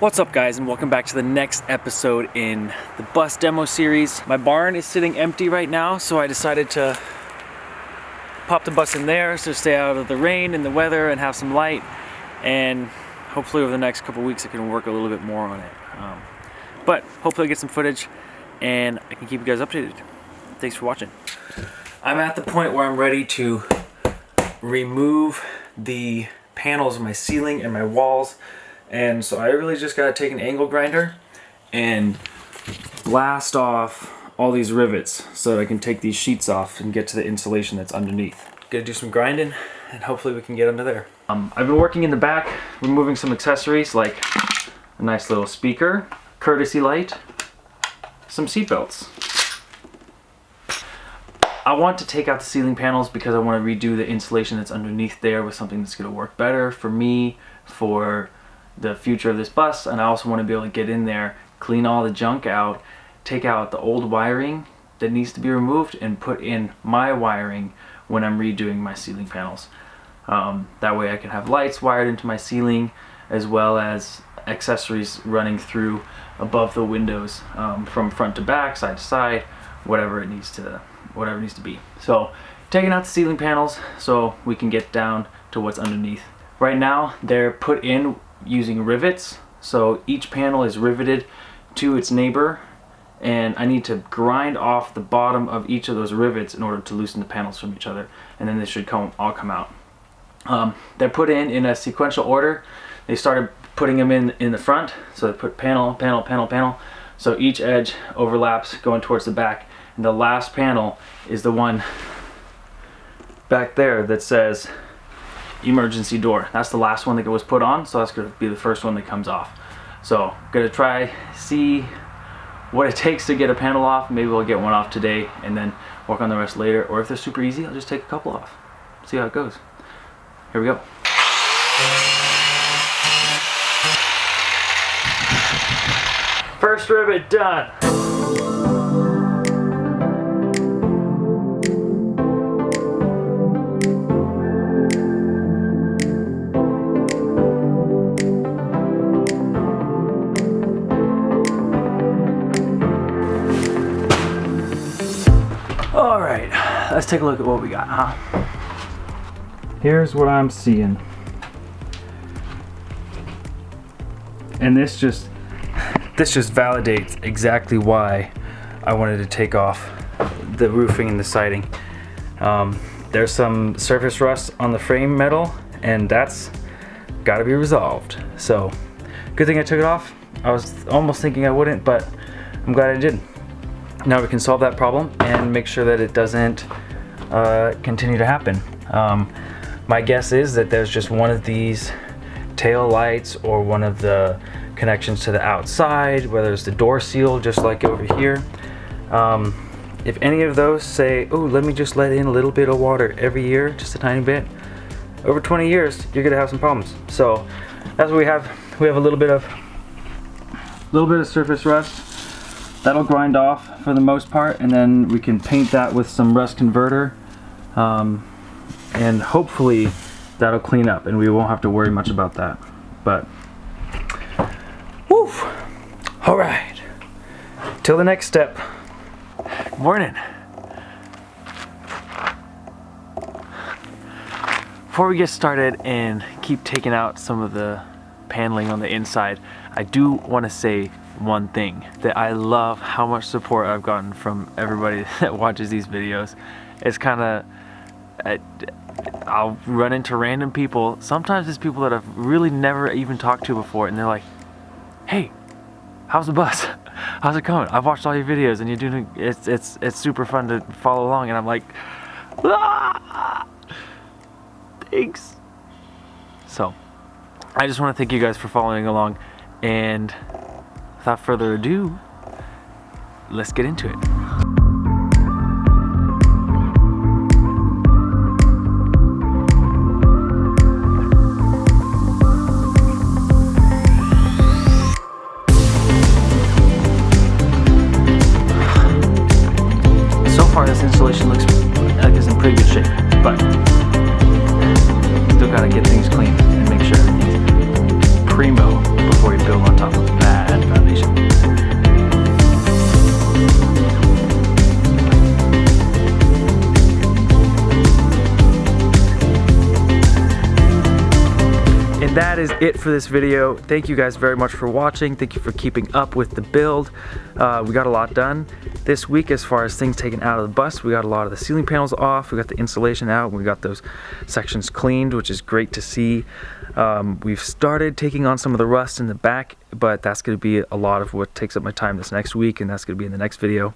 What's up guys, and welcome back to the next episode in the bus demo series. My barn is sitting empty right now, so I decided to pop the bus in there to stay out of the rain and the weather and have some light, and hopefully over the next couple weeks I can work a little bit more on it. But hopefully I get some footage and I can keep you guys updated. Thanks for watching. I'm at the point where I'm ready to remove the panels of my ceiling and my walls. And so I really just gotta take an angle grinder and blast off all these rivets so that I can take these sheets off and get to the insulation that's underneath. Gonna do some grinding and hopefully we can get under there. I've been working in the back, removing some accessories like a nice little speaker, courtesy light, some seat belts. I want to take out the ceiling panels because I want to redo the insulation that's underneath there with something that's gonna work better for me, for the future of this bus, and I also want to be able to get in there, clean all the junk out, take out the old wiring that needs to be removed, and put in my wiring when I'm redoing my ceiling panels. That way I can have lights wired into my ceiling as well as accessories running through above the windows, from front to back, side to side, whatever it needs to be. So taking out the ceiling panels so we can get down to what's underneath. Right now they're put in using rivets, so each panel is riveted to its neighbor, and I need to grind off the bottom of each of those rivets in order to loosen the panels from each other, and then they should all come out. They're put in a sequential order. They started putting them in the front, so they put panel, panel, panel, panel, so each edge overlaps going towards the back, and the last panel is the one back there that says emergency door. That's the last one that was put on, so that's going to be the first one that comes off. So gonna try, see what it takes to get a panel off. Maybe we'll get one off today and then work on the rest later, or if they're super easy, I'll just take a couple off, see how it goes. Here we go. First rivet done. Alright, let's take a look at what we got, huh? Here's what I'm seeing. And this just validates exactly why I wanted to take off the roofing and the siding. There's some surface rust on the frame metal, and that's got to be resolved. So, good thing I took it off. I was almost thinking I wouldn't, but I'm glad I did. Now we can solve that problem and make sure that it doesn't continue to happen. My guess is that there's just one of these tail lights or one of the connections to the outside, whether it's the door seal, just like over here. If any of those say, oh, let me just let in a little bit of water every year, just a tiny bit, over 20 years, you're gonna have some problems. So that's what we have. We have a little bit of surface rust. That'll grind off for the most part, and then we can paint that with some rust converter, and hopefully that'll clean up and we won't have to worry much about that. But woo! All right, till the next step. Good morning. Before we get started and keep taking out some of the paneling on the inside, I do want to say one thing, that I love how much support I've gotten from everybody that watches these videos. It's kind of, I'll run into random people, sometimes it's people that I've really never even talked to before, and they're like, hey, how's the bus? How's it going? I've watched all your videos and you're doing, it's super fun to follow along, and I'm like, ah, thanks. So I just want to thank you guys for following along, and without further ado, let's get into it. So far this installation looks like it's in pretty good shape, but still gotta get things clean and make sure everything's primo. before you build on top of a bad foundation. And that is it for this video. Thank you guys very much for watching. Thank you for keeping up with the build. We got a lot done this week as far as things taken out of the bus. We got a lot of the ceiling panels off. We got the insulation out. We got those sections cleaned, which is great to see. We've started taking on some of the rust in the back, but that's going to be a lot of what takes up my time this next week, and that's going to be in the next video.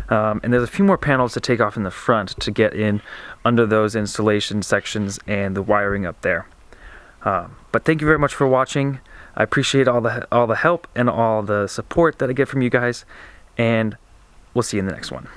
And there's a few more panels to take off in the front to get in under those insulation sections and the wiring up there. But thank you very much for watching. I appreciate all the help and all the support that I get from you guys, and we'll see you in the next one.